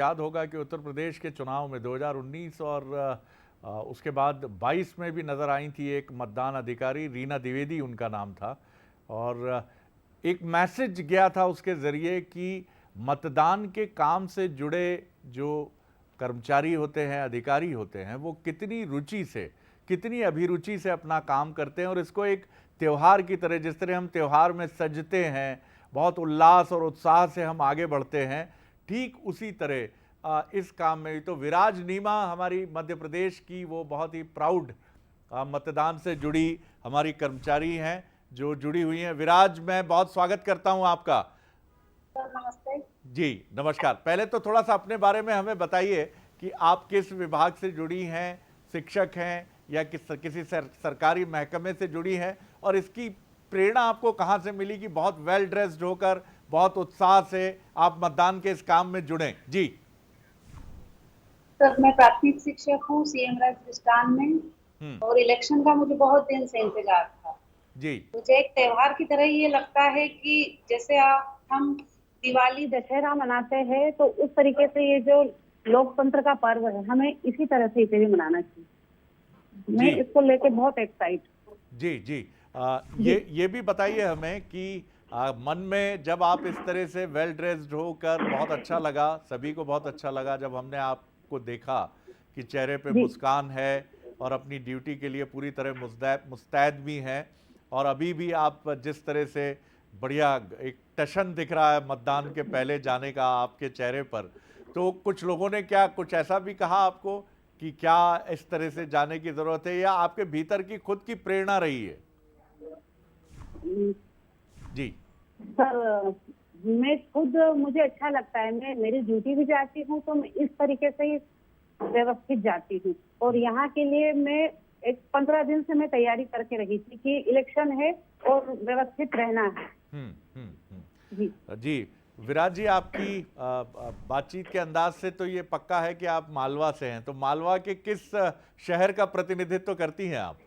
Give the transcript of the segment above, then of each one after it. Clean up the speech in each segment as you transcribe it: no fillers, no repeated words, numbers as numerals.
याद होगा कि उत्तर प्रदेश के चुनाव में 2019 और उसके बाद 22 में भी नज़र आई थी एक मतदान अधिकारी, रीना द्विवेदी उनका नाम था। और एक मैसेज गया था उसके ज़रिए कि मतदान के काम से जुड़े जो कर्मचारी होते हैं, अधिकारी होते हैं, वो कितनी रुचि से, कितनी अभिरुचि से अपना काम करते हैं और इसको एक त्यौहार की तरह, जिस तरह हम त्यौहार में सजते हैं, बहुत उल्लास और उत्साह से हम आगे बढ़ते हैं, ठीक उसी तरह इस काम में भी। तो विराज नीमा हमारी मध्य प्रदेश की वो बहुत ही प्राउड मतदान से जुड़ी हमारी कर्मचारी हैं जो जुड़ी हुई हैं। विराज, मैं बहुत स्वागत करता हूं आपका। नमस्ते जी नमस्कार। पहले तो थोड़ा सा अपने बारे में हमें बताइए कि आप किस विभाग से जुड़ी हैं, शिक्षक हैं या किसी सरकारी महकमे से जुड़ी हैं, और इसकी प्रेरणा आपको कहां से मिली कि बहुत वेल ड्रेस्ड होकर, बहुत उत्साह से आप मतदान के इस काम में जुड़े। जी सर, मैं प्राथमिक शिक्षक हूँ सीएम राज मिष्ठान में, और इलेक्शन का मुझे बहुत दिन से इंतजार था। जी मुझे एक त्योहार की तरह ये लगता है कि जैसे हम दिवाली दशहरा मनाते हैं, तो उस तरीके से ये जो लोकतंत्र का पर्व है, हमें इसी तरह से इसे भी मनाना चाहिए। मैं इसको लेके बहुत एक्साइट हूँ। जी जी ये भी बताइए हमें कि मन में जब आप इस तरह से वेल ड्रेस्ड होकर, बहुत अच्छा लगा, सभी को बहुत अच्छा लगा जब हमने आपको देखा कि चेहरे पे जी मुस्कान है और अपनी ड्यूटी के लिए पूरी तरह मुस्तैद भी हैं, और अभी भी आप जिस तरह से बढ़िया एक टशन दिख रहा है मतदान के पहले जाने का आपके चेहरे पर। तो कुछ लोगों ने क्या कुछ ऐसा भी कहा आपको कि क्या इस तरह से जाने की जरूरत है, या आपके भीतर की खुद की प्रेरणा रही है? जी सर, मैं खुद, मुझे अच्छा लगता है, मैं मेरी ड्यूटी भी जाती हूँ तो मैं इस तरीके से ही व्यवस्थित जाती हूँ। और यहाँ के लिए मैं एक 15 दिन से मैं तैयारी करके रही थी कि इलेक्शन है और व्यवस्थित रहना है। जी जी विराज जी, आपकी बातचीत के अंदाज से तो ये पक्का है कि आप मालवा से हैं। तो मालवा के किस शहर का प्रतिनिधित्व करती हैं आप?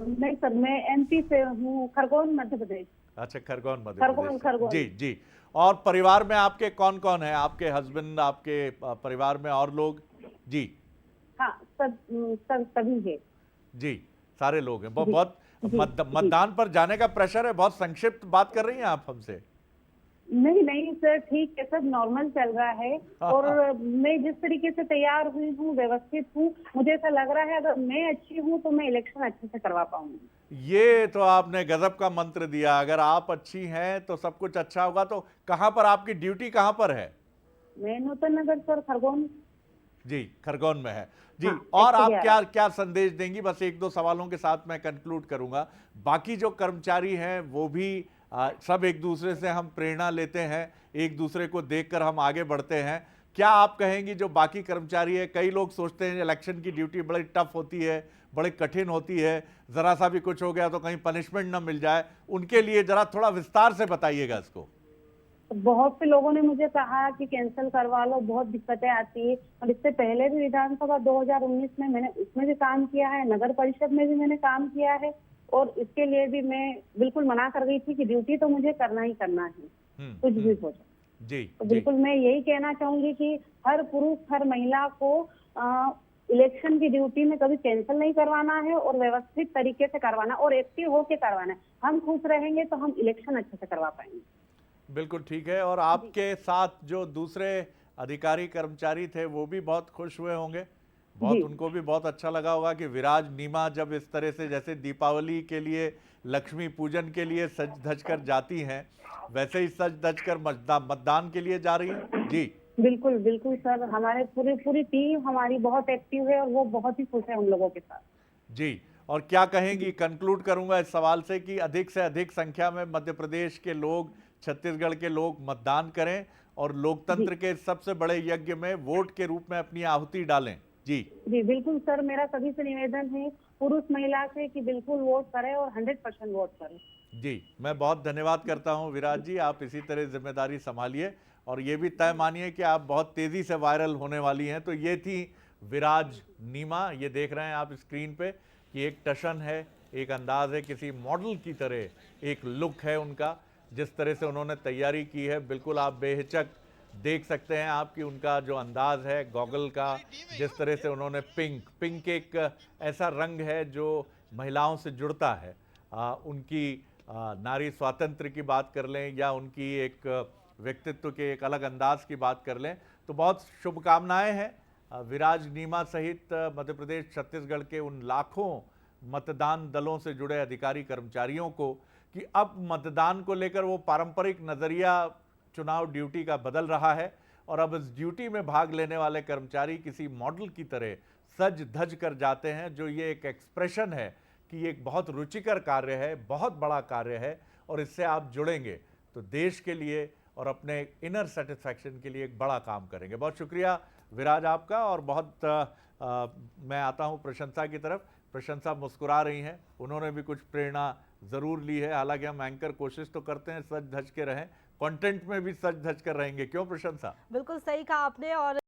नहीं सर, मैं एमपी से हूँ, खरगोन मध्य प्रदेश। अच्छा, खरगोन मध्य प्रदेश खरगोन से। खरगोन। जी जी। और परिवार में आपके कौन कौन है? आपके हस्बैंड, आपके परिवार में और लोग? जी हाँ, सब सब सभी है। जी, सारे लोग हैं। जी बहुत जी जी। मतदान पर जाने का प्रेशर है। बहुत संक्षिप्त बात कर रही हैं आप हमसे। नहीं नहीं सर, ठीक है, सब नॉर्मल चल रहा है। और मैं जिस तरीके से तैयार हुई हूँ, व्यवस्थित हूँ, मुझे ऐसा लग रहा है अगर मैं अच्छी हूँ तो मैं इलेक्शन अच्छे से करवा पाऊंगी। ये तो आपने गजब का मंत्र दिया। अगर आप अच्छी हैं तो सब कुछ अच्छा होगा। तो कहां पर आपकी ड्यूटी, कहां पर है? मैं नूतन नगर सर, खरगोन। जी, खरगोन में है। जी, हाँ, और आप 111। क्या क्या संदेश देंगी? बस एक दो सवालों के साथ मैं कंक्लूड करूंगा। बाकी जो कर्मचारी हैं वो भी सब एक दूसरे से हम प्रेरणा लेते हैं, एक दूसरे को देखकर हम आगे बढ़ते हैं। क्या आप कहेंगी जो बाकी कर्मचारी है, कई लोग सोचते हैं इलेक्शन की ड्यूटी बड़ी टफ होती है, बड़ी कठिन होती है, जरा सा भी कुछ हो गया तो कहीं पनिशमेंट ना मिल जाए, उनके लिए जरा थोड़ा विस्तार से बताइएगा इसको। बहुत से लोगों ने मुझे कहा कि कैंसिल करवा लो, बहुत दिक्कतें आती है। और इससे पहले भी विधानसभा 2019 में मैंने उसमें भी काम किया है, नगर परिषद में भी मैंने काम किया है, और इसके लिए भी मैं बिल्कुल मना कर गई थी कि ड्यूटी तो मुझे करना ही करना है, कुछ भी हो जाए। जी तो जी बिल्कुल मैं यही कहना चाहूंगी कि हर पुरुष, हर महिला को इलेक्शन की ड्यूटी में कभी कैंसिल नहीं करवाना है, और व्यवस्थित तरीके से करवाना और एक्टिव होके करवाना है। हम खुश रहेंगे तो हम इलेक्शन अच्छे से करवा पाएंगे। बिल्कुल ठीक है। और आपके साथ जो दूसरे अधिकारी कर्मचारी थे वो भी बहुत खुश हुए होंगे, जी बहुत, उनको भी बहुत अच्छा लगा होगा कि विराज नीमा जब इस तरह से, जैसे दीपावली के लिए, लक्ष्मी पूजन के लिए सज धज कर जाती हैं, वैसे ही सज धज कर मतदान के लिए जा रही हैं। जी बिल्कुल बिल्कुल सर, हमारे पूरी पूरी टीम हमारी बहुत एक्टिव है, और वो बहुत ही खुश है हम लोगों के साथ। जी। और क्या कहेंगी, कंक्लूड करूंगा इस सवाल से, कि अधिक से अधिक संख्या में मध्य प्रदेश के लोग, छत्तीसगढ़ के लोग मतदान करें और जी लोकतंत्र के सबसे बड़े यज्ञ में वोट के रूप में अपनी आहुति डालें। जी जी बिल्कुल सर, मेरा सभी से निवेदन है, पुरुष महिला से, कि बिल्कुल वोट करें और 100% वोट करें। जी, मैं बहुत धन्यवाद करता हूं विराज जी। आप इसी तरह जिम्मेदारी संभालिए, और ये भी तय मानिए कि आप बहुत तेजी से वायरल होने वाली हैं। तो ये थी विराज नीमा। ये देख रहे हैं आप स्क्रीन पे कि एक टशन है, एक अंदाज है, किसी मॉडल की तरह एक लुक है उनका, जिस तरह से उन्होंने तैयारी की है। बिल्कुल आप बेहिचक देख सकते हैं आप कि उनका जो अंदाज है गॉगल का, जिस तरह से उन्होंने पिंक एक ऐसा रंग है जो महिलाओं से जुड़ता है। उनकी नारी स्वातंत्र्य की बात कर लें या उनकी एक व्यक्तित्व के एक अलग अंदाज की बात कर लें, तो बहुत शुभकामनाएं हैं विराज नीमा सहित मध्य प्रदेश छत्तीसगढ़ के उन लाखों मतदान दलों से जुड़े अधिकारी कर्मचारियों को कि अब मतदान को लेकर वो पारंपरिक नज़रिया चुनाव ड्यूटी का बदल रहा है और अब इस ड्यूटी में भाग लेने वाले कर्मचारी किसी मॉडल की तरह सज धज कर जाते हैं, जो ये एक एक्सप्रेशन है कि ये एक बहुत रुचिकर कार्य है, बहुत बड़ा कार्य है और इससे आप जुड़ेंगे तो देश के लिए और अपने इनर सेटिस्फैक्शन के लिए एक बड़ा काम करेंगे। बहुत शुक्रिया विराज आपका। और बहुत मैं आता हूं प्रशंसा की तरफ। प्रशंसा मुस्कुरा रही हैं, उन्होंने भी कुछ प्रेरणा ज़रूर ली है। हालांकि हम एंकर कोशिश तो करते हैं सज धज के रहें, कंटेंट में भी सज धज कर रहेंगे, क्यों प्रशंसा? बिल्कुल सही कहा आपने। और